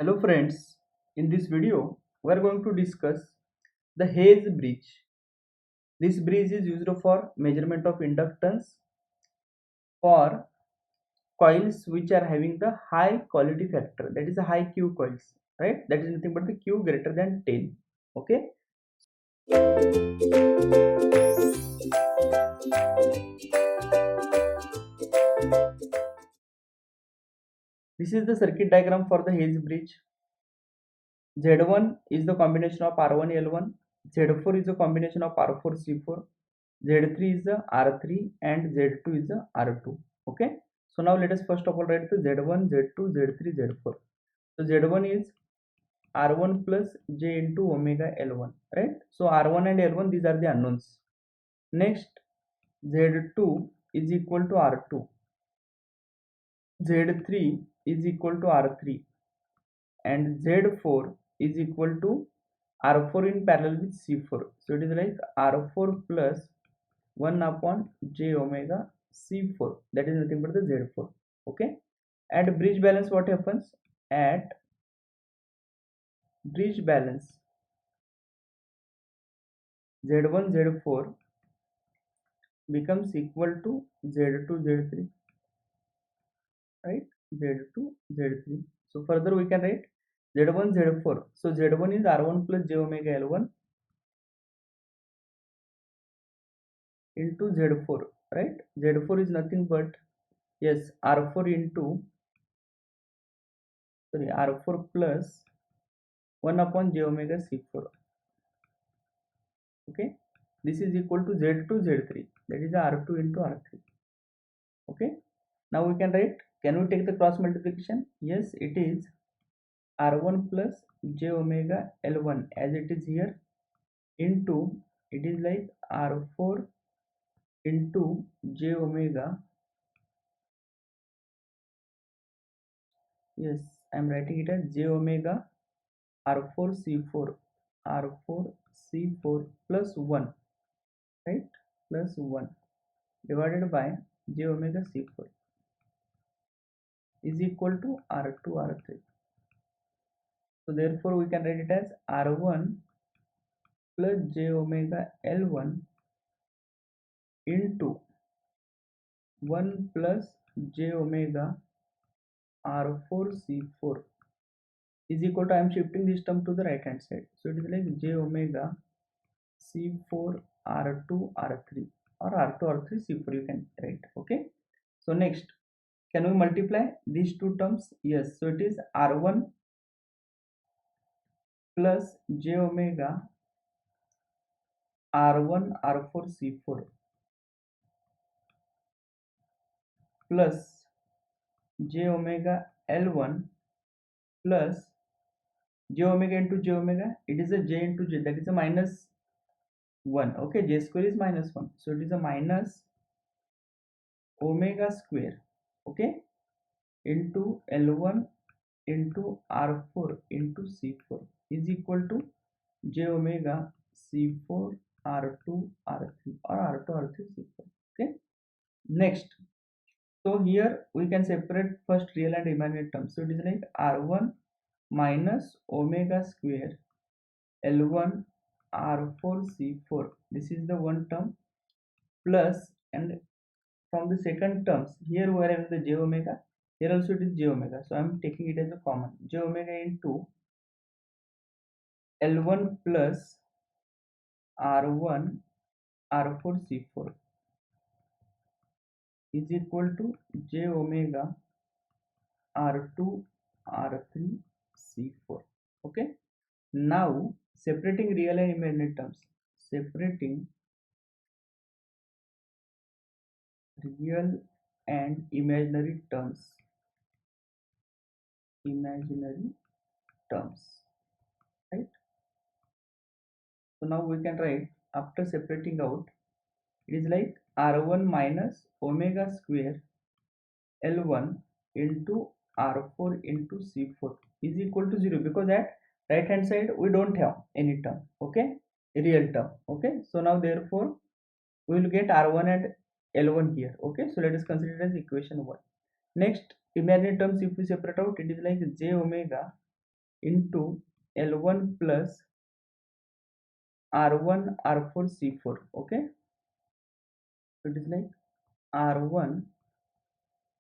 Hello friends, in this video we are going to discuss the Hayes bridge. This bridge is used for measurement of inductance for coils which are having the high quality factor, that is a high Q coils, right? That is nothing but the Q greater than 10. Okay, this is the circuit diagram for the Hayes bridge. Z1 is the combination of R1 L1, Z4 is the combination of R4 C4, Z3 is the R3 and Z2 is the R2. Okay, so now let us first of all write the Z1, Z2, Z3, Z4. So Z1 is R1 plus J into omega L1, right? So R1 and L1, these are the unknowns. Next, Z2 is equal to R2, Z3 is equal to R3, and Z4 is equal to R4 in parallel with C4. So it is like R4 plus 1 upon J omega C4, that is nothing but the Z4. Okay, at bridge balance what happens? At bridge balance, Z1 Z4 becomes equal to Z2 Z3, right? Z2 Z3. So further we can write Z1 Z4. So Z1 is R1 plus J omega L1 into Z4, right? Z4 is nothing but, yes, R4 into, sorry, R4 plus 1 upon J omega C4. Okay, this is equal to Z2 Z3, that is R2 into R3. Okay, now we can write, can we take the cross multiplication? Yes, it is R1 plus J omega L1 as it is here into, it is like R4 into J omega, yes, I am writing it as J omega R4 C4, R4 C4 plus 1, right, plus 1 divided by J omega C4 is equal to R2 R3. So therefore we can write it as R1 plus J omega L1 into 1 plus J omega R4 C4 is equal to, I am shifting this term to the right hand side. So it is like J omega C4 R2 R3 or R2 R3 C4 you can write. Okay. So next, can we multiply these two terms? Yes. So it is R1 plus J omega R1 R4 C4 plus J omega L1 plus J omega into J omega, it is a J into J, that is a minus 1. Okay, J square is minus 1, so it is a minus omega square, okay, into L1 into R4 into C4 is equal to J omega C4 R2 R3 or R2 R3 C4. Okay, next, so here we can separate first real and imaginary terms. So it is like R1 minus omega square L1 R4 C4, this is the one term, plus, and from the second terms here we are having the J omega, here also it is J omega, so I am taking it as a common, J omega into L1 plus R1 R4 C4 is equal to J omega R2 R3 C4. Okay, now separating real and imaginary terms, separating real and imaginary terms, right? So now we can write, after separating out, it is like R1 minus omega square L1 into R4 into C4 is equal to 0, because at right hand side we don't have any term, okay, real term. Okay, so now therefore we will get R1 and L1 here. Okay, so let us consider it as equation 1. Next, imaginary terms, if we separate out, it is like J omega into L1 plus R1 R4 C4. Okay, so it is like R1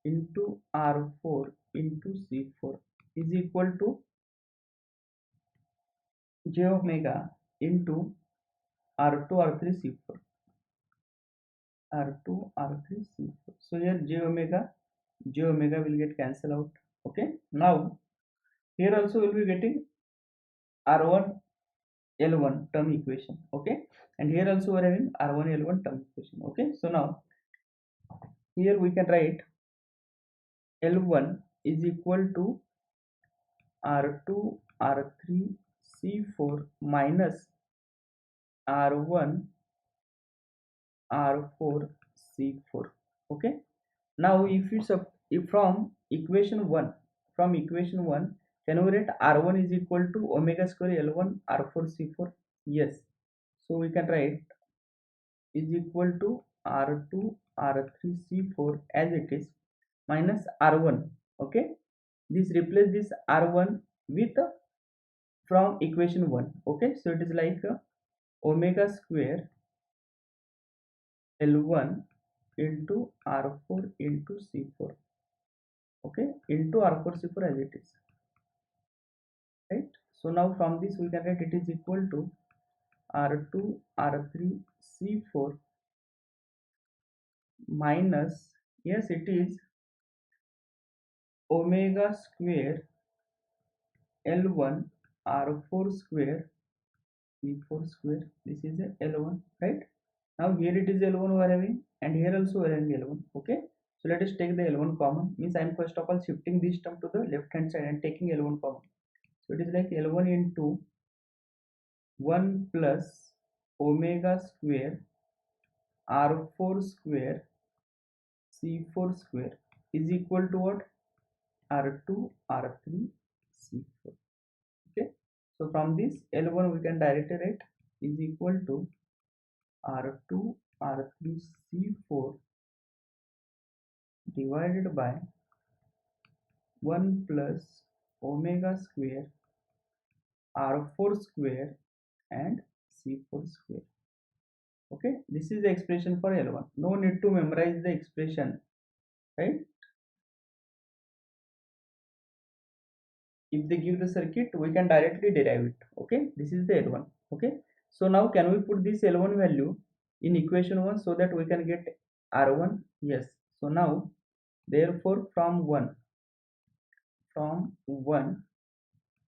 into R4 into C4 is equal to j omega into R2 R3 C4. R2 R3 C4. So here j omega will get cancelled out. Okay, now here also we'll be getting R1 L1 term equation. Okay, and here also we're having R1 L1 term equation. Okay, so now here we can write L1 is equal to R2 R3 C4 minus R1 R4 C4. Okay, now if you if from equation 1, can we write R1 is equal to omega square L1 R4 C4? Yes, so we can write is equal to R2 R3 C4 as it is minus R1. Okay, this replace this R1 with from equation 1. Okay, so it is like omega square L1 into R4 into C4. Okay, into R4 C4 as it is, right? So now from this we can write it is equal to R2 R3 C4 minus, yes, it is omega square L1 R4 square C4 square. This is a L1, right? Now here it is L1 we are having, and here also we are having L1. Okay, so let us take the L1 common. Means I am first of all shifting this term to the left hand side and taking L1 common. So it is like L1 into 1 plus omega square R4 square C4 square is equal to what? R2 R3 C4. Okay, so from this L1 we can directly write is equal to R2 R3 C4 divided by 1 plus omega square R4 square and C4 square. Okay, this is the expression for L1. No need to memorize the expression, right? If they give the circuit, we can directly derive it. Okay, this is the L1. Okay, so now can we put this L1 value in equation 1 so that we can get R1? Yes, so now therefore from 1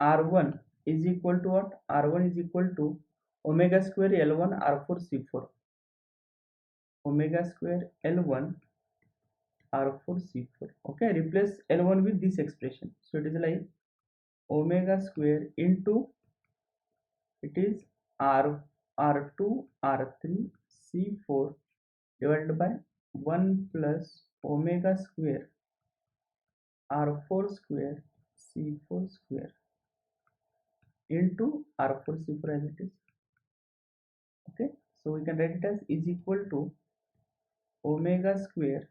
R1 is equal to what? R1 is equal to omega square L1 R4 C4. Omega square L1 R4 C4. Okay, replace L1 with this expression. So it is like omega square into, it is R2 R3 C4 divided by 1 plus omega square R4 square C4 square into R4 C4 as it is. Okay, so we can write it as is equal to omega square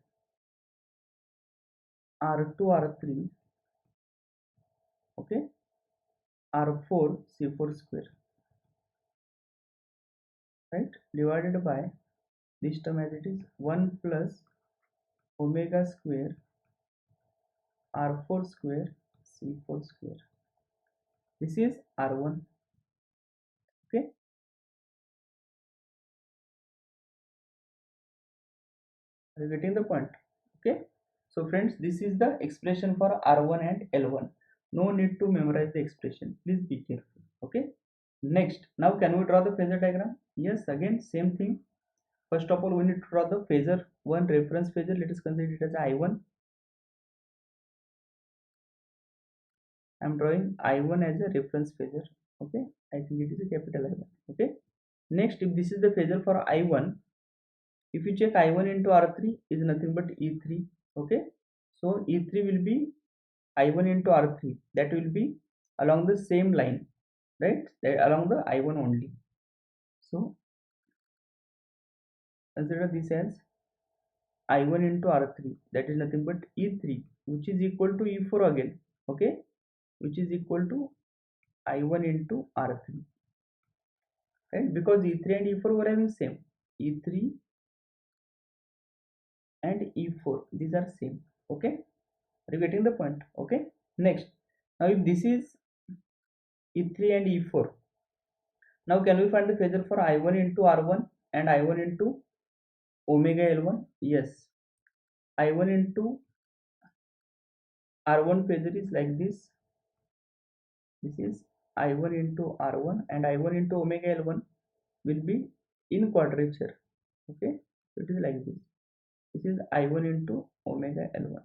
R2 R3, okay, R4 C4 square, right, divided by this term as it is 1 plus omega square R4 square C4 square. This is R1. Okay, are you getting the point? Okay, so friends, this is the expression for R1 and L1. No need to memorize the expression. Please be careful. Okay, next, now can we draw the phasor diagram? Yes, again same thing. First of all, we need to draw the phasor, one reference phasor. Let us consider it as I1. I am drawing I1 as a reference phasor. Okay, I think it is a capital I1. Okay, next, if this is the phasor for I1, if you check I1 into R3 is nothing but E3. Okay, so E3 will be I1 into R3. That will be along the same line, right? That along the I1 only. So consider this as I1 into R3, that is nothing but E3, which is equal to E4 again. Okay, which is equal to I1 into R3, right? Because E3 and E4 were having same. E3 and E4, these are same. Okay, are you getting the point? Okay, next, now if this is E3 and E4, now can we find the phasor for I1 into R1 and I1 into omega L1? Yes, I1 into R1 phasor is like this. This is I1 into R1 and I1 into omega L1 will be in quadrature. Okay, so it is like this. This is I1 into omega L1.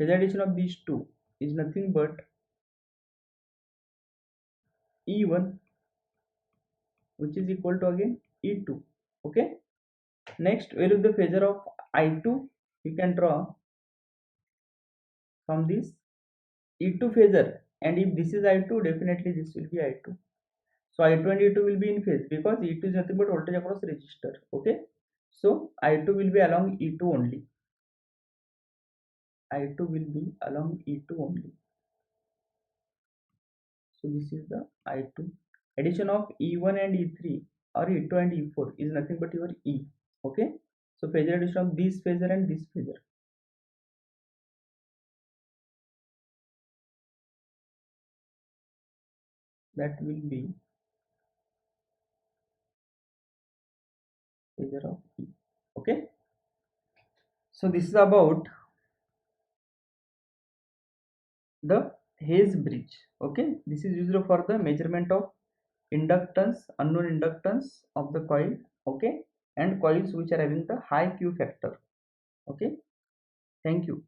Phasor addition of these two is nothing but E1, which is equal to again E2. Okay, next value of the phasor of I2 we can draw from this E2 phasor, and if this is I2, definitely this will be I2. So I2 and E2 will be in phase because E2 is nothing but voltage across resistor. Okay, so I2 will be along E2 only. I2 will be along E2 only. So this is the I2. Addition of E1 and E3 or E2 and E4 is nothing but your E. Okay, so phasor addition of this phasor and this phasor. That will be phasor of E. Okay, so this is about the Hayes bridge. Okay, this is used for the measurement of inductance, unknown inductance of the coil. Okay, and coils which are having the high Q factor. Okay, thank you.